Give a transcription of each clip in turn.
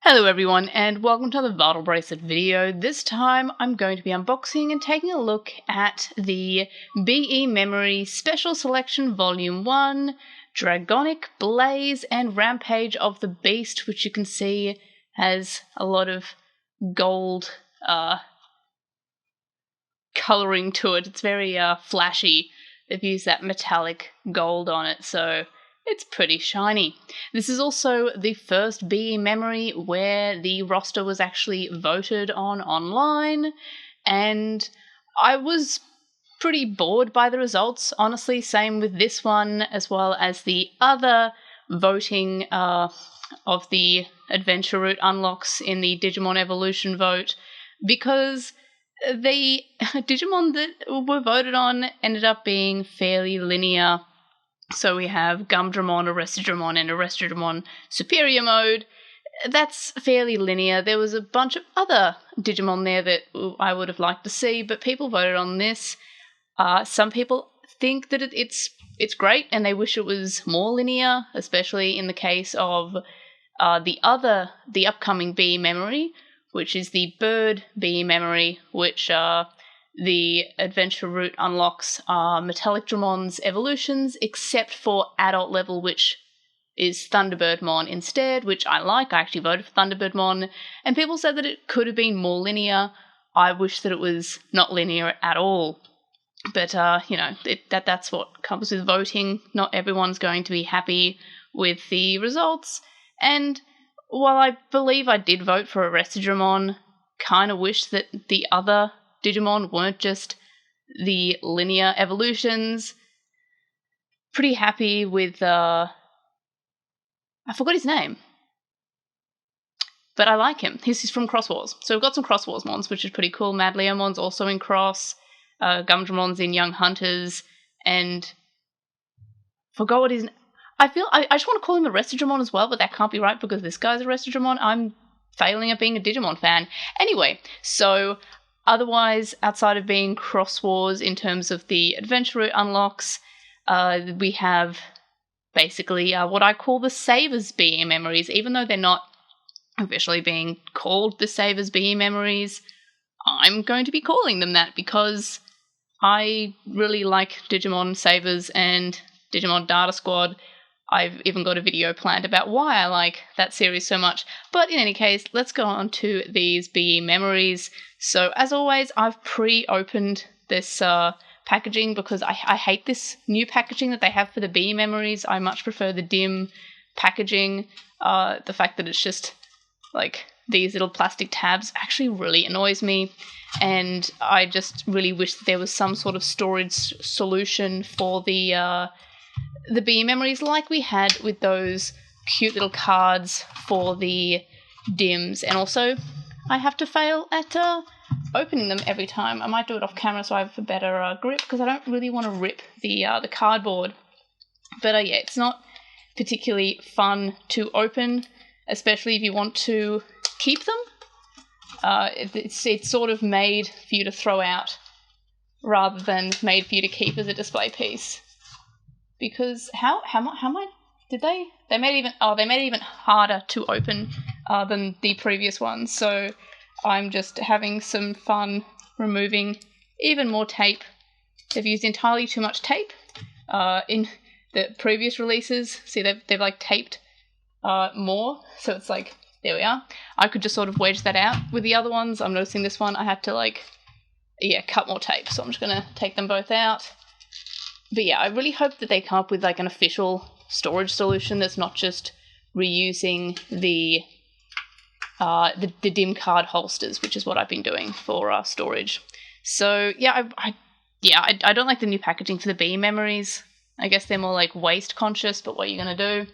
Hello everyone and welcome to the Vital Bracelet video. This time I'm going to be unboxing and taking a look at the BE Memory Special Selection Volume 1 Dragonic, Blaze and Rampage of the Beast, which you can see has a lot of gold colouring to it. It's very flashy. They've used that metallic gold on it, so it's pretty shiny. This is also the first BE memory where the roster was actually voted on online, and I was pretty bored by the results, honestly. Same with this one, as well as the other voting of the adventure route unlocks in the Digimon Evolution vote, because the Digimon that were voted on ended up being fairly linear. So we have Gumdramon, Arrestidramon, and Arrestidramon Superior Mode. That's fairly linear. There was a bunch of other Digimon there that I would have liked to see, but people voted on this. Some people think that it's great and they wish it was more linear, especially in the case of the upcoming BE memory, which is the Bird BE memory, which the adventure route unlocks are Metallic Dramon's evolutions, except for adult level, which is Thunderbirdmon instead, which I like. I actually voted for Thunderbirdmon, and people said that it could have been more linear. I wish that it was not linear at all. But, that's what comes with voting. Not everyone's going to be happy with the results. And while I believe I did vote for Arrestidramon, kind of wish that the other Digimon weren't just the linear evolutions. Pretty happy with, I forgot his name, but I like him. He's from Cross Wars. So we've got some Cross Wars mons, which is pretty cool. Mad Leomon's also in Cross, Gumdramon's in Young Hunters, and forgot what his name. I just want to call him Arrestidramon as well, but that can't be right because this guy's Arrestidramon. I'm failing at being a Digimon fan. Anyway, so otherwise, outside of being Cross Wars in terms of the adventure route unlocks, we have basically what I call the Savers BE memories. Even though they're not officially being called the Savers BE memories, I'm going to be calling them that because I really like Digimon Savers and Digimon Data Squad. I've even got a video planned about why I like that series so much. But in any case, let's go on to these BE memories. So as always, I've pre-opened this packaging because I hate this new packaging that they have for the BE memories. I much prefer the dim packaging. The fact that it's just like these little plastic tabs actually really annoys me. And I just really wish that there was some sort of storage solution for the BE memories like we had with those cute little cards for the DIMs. And also, I have to fail at opening them every time. I might do it off camera so I have a better grip, because I don't really want to rip the cardboard. But yeah, it's not particularly fun to open, especially if you want to keep them. It's sort of made for you to throw out rather than made for you to keep as a display piece. Because how much did they made it even harder to open than the previous ones. So I'm just having some fun removing even more tape. They've used entirely too much tape in the previous releases. See, they've like taped more, so it's like, there we are. I could just sort of wedge that out with the other ones. I'm noticing this one I had to cut more tape, so I'm just gonna take them both out. But yeah, I really hope that they come up with like an official storage solution that's not just reusing the DIM card holsters, which is what I've been doing for storage. So yeah, I don't like the new packaging for the BE memories. I guess they're more like waste conscious, but what are you gonna do?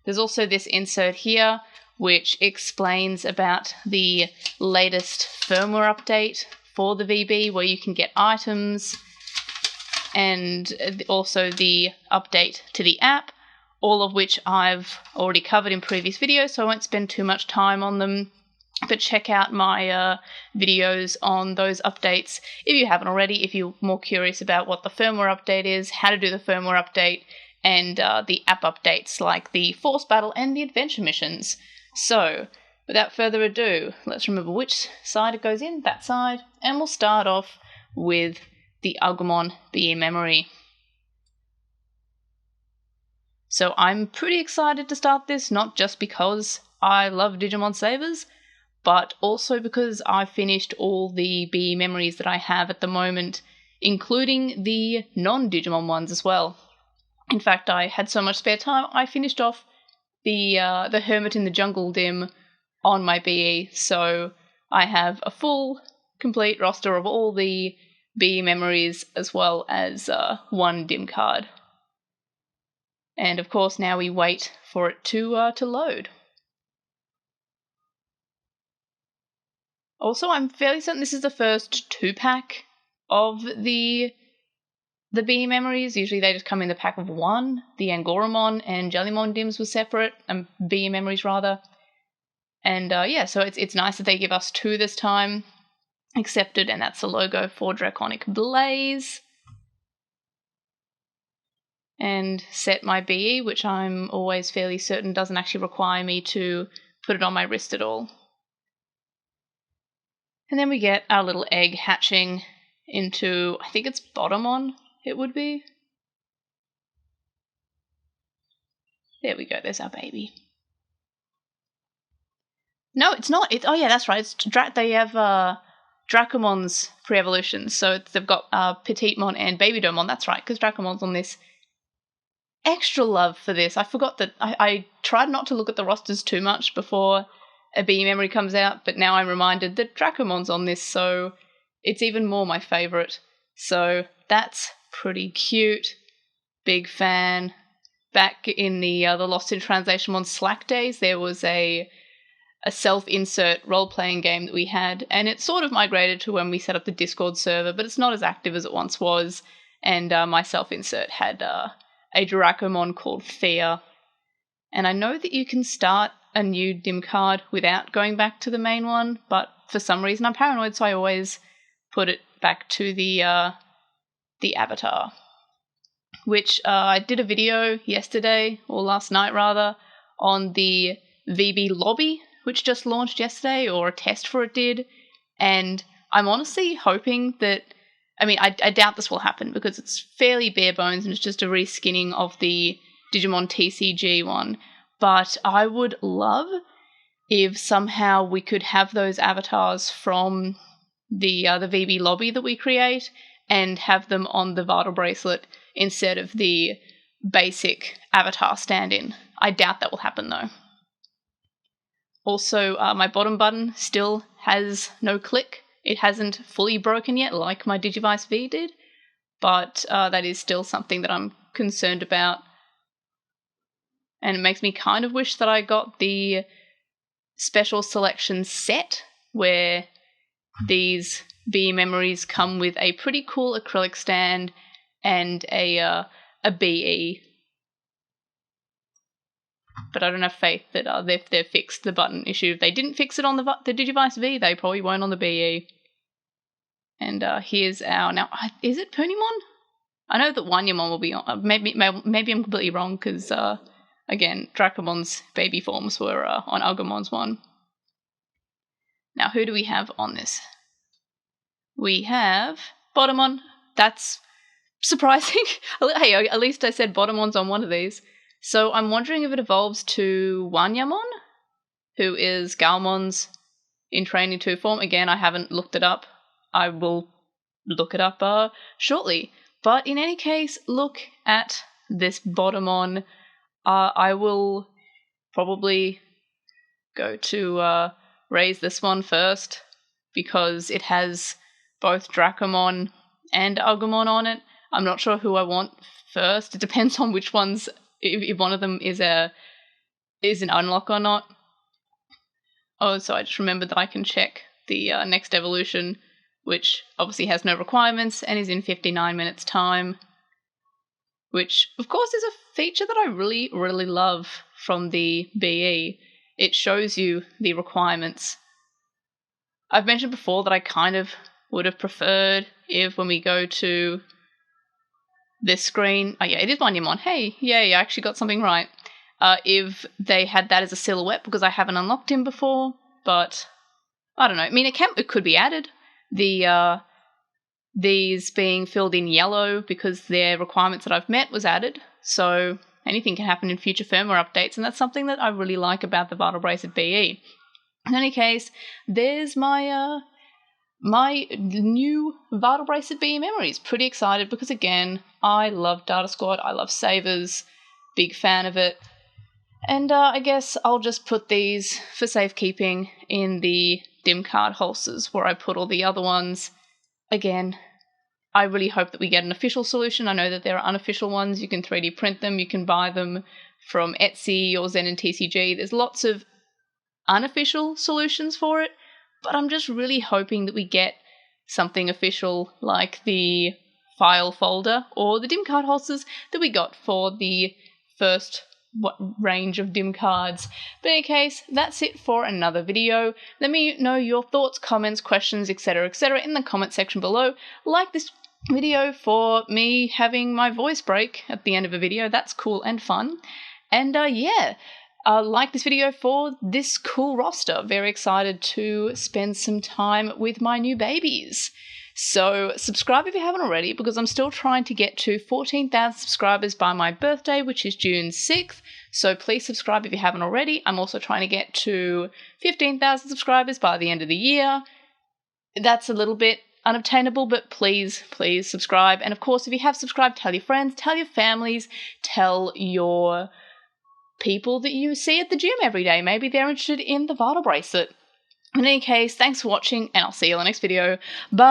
There's also this insert here which explains about the latest firmware update for the VB, where you can get items, and also the update to the app, all of which I've already covered in previous videos, so I won't spend too much time on them. But check out my videos on those updates if you haven't already, if you're more curious about what the firmware update is, how to do the firmware update, and the app updates like the Force Battle and the Adventure missions. So, without further ado, let's remember which side it goes in, that side, and we'll start off with the Agumon BE memory. So I'm pretty excited to start this, not just because I love Digimon Savers, but also because I finished all the BE memories that I have at the moment, including the non-Digimon ones as well. In fact, I had so much spare time, I finished off the Hermit in the Jungle dim on my BE, so I have a full, complete roster of all the BE memories as well as one dim card. And of course, now we wait for it to load. Also, I'm fairly certain this is the first 2-pack of the BE memories. Usually they just come in the pack of 1. The Angoramon and Jellymon dims were separate, BE memories rather. And yeah, so it's nice that they give us 2 this time. Accepted, and that's the logo for Draconic Blaze. And set my BE, which I'm always fairly certain doesn't actually require me to put it on my wrist at all. And then we get our little egg hatching into, I think it's Bottomon, it would be. There we go, there's our baby. No, it's not. Oh yeah, that's right. It's they have Dracomon's pre-evolutions, so they've got Petitmon and Babydomon, that's right, because Dracomon's on this. Extra love for this. I forgot that I tried not to look at the rosters too much before a BE memory comes out, but now I'm reminded that Dracomon's on this, so it's even more my favourite. So that's pretty cute. Big fan. Back in the LostinTranslationmon Slack days, there was a self-insert role-playing game that we had, and it sort of migrated to when we set up the Discord server, but it's not as active as it once was, and my self-insert had a Dracomon called Thea. And I know that you can start a new dim card without going back to the main one, but for some reason I'm paranoid, so I always put it back to the avatar. Which I did a video yesterday, or last night rather, on the VB lobby, which just launched yesterday, or a test for it did, and I'm honestly hoping that, I mean, I doubt this will happen because it's fairly bare bones and it's just a reskinning of the Digimon TCG one, but I would love if somehow we could have those avatars from the VB lobby that we create and have them on the Vital Bracelet instead of the basic avatar stand-in. I doubt that will happen though. Also, my bottom button still has no click. It hasn't fully broken yet like my Digivice V did, but that is still something that I'm concerned about. And it makes me kind of wish that I got the special selection set where these BE memories come with a pretty cool acrylic stand and a BE. But I don't have faith that they've fixed the button issue. If they didn't fix it on the Digivice V, they probably won't on the BE. And here's our, now, is it Punimon? I know that Wanyamon will be on, maybe I'm completely wrong, because, again, Dracomon's baby forms were on Agumon's one. Now, who do we have on this? We have Bottomon. That's surprising. Hey, at least I said Bottomon's on one of these. So I'm wondering if it evolves to Wanyamon, who is Galmon's in Training 2 form. Again, I haven't looked it up. I will look it up shortly. But in any case, look at this Bottomon. I will probably go to raise this one first because it has both Dracomon and Agumon on it. I'm not sure who I want first. It depends on which ones, if one of them is an unlock or not. Oh, so I just remembered that I can check the next evolution, which obviously has no requirements and is in 59 minutes time, which of course is a feature that I really, really love from the BE. It shows you the requirements. I've mentioned before that I kind of would have preferred if when we go to this screen, oh yeah, it is Wanyamon. Hey, yay, I actually got something right. if they had that as a silhouette, because I haven't unlocked him before, but I don't know. I mean, it could be added. These being filled in yellow because their requirements that I've met was added, so anything can happen in future firmware updates, and that's something that I really like about the Vital Bracelet BE. In any case, there's my my new Vital Bracelet BE memories. Pretty excited because, again, I love Data Squad, I love Savers, big fan of it. And I guess I'll just put these for safekeeping in the DIM card holsters where I put all the other ones. Again, I really hope that we get an official solution. I know that there are unofficial ones. You can 3D print them. You can buy them from Etsy or Zen and TCG. There's lots of unofficial solutions for it, but I'm just really hoping that we get something official like the file folder or the DIM card holsters that we got for the first range of DIM cards. But in any case, that's it for another video. Let me know your thoughts, comments, questions, etc., in the comment section below. Like this video for me having my voice break at the end of a video. That's cool and fun. And yeah, like this video for this cool roster. Very excited to spend some time with my new babies. So subscribe if you haven't already, because I'm still trying to get to 14,000 subscribers by my birthday, which is June 6th. So please subscribe if you haven't already. I'm also trying to get to 15,000 subscribers by the end of the year. That's a little bit unobtainable, but please subscribe. And of course, if you have subscribed, tell your friends, tell your families, tell your people that you see at the gym every day. Maybe they're interested in the Vital Bracelet. In any case, thanks for watching, and I'll see you in the next video. Bye!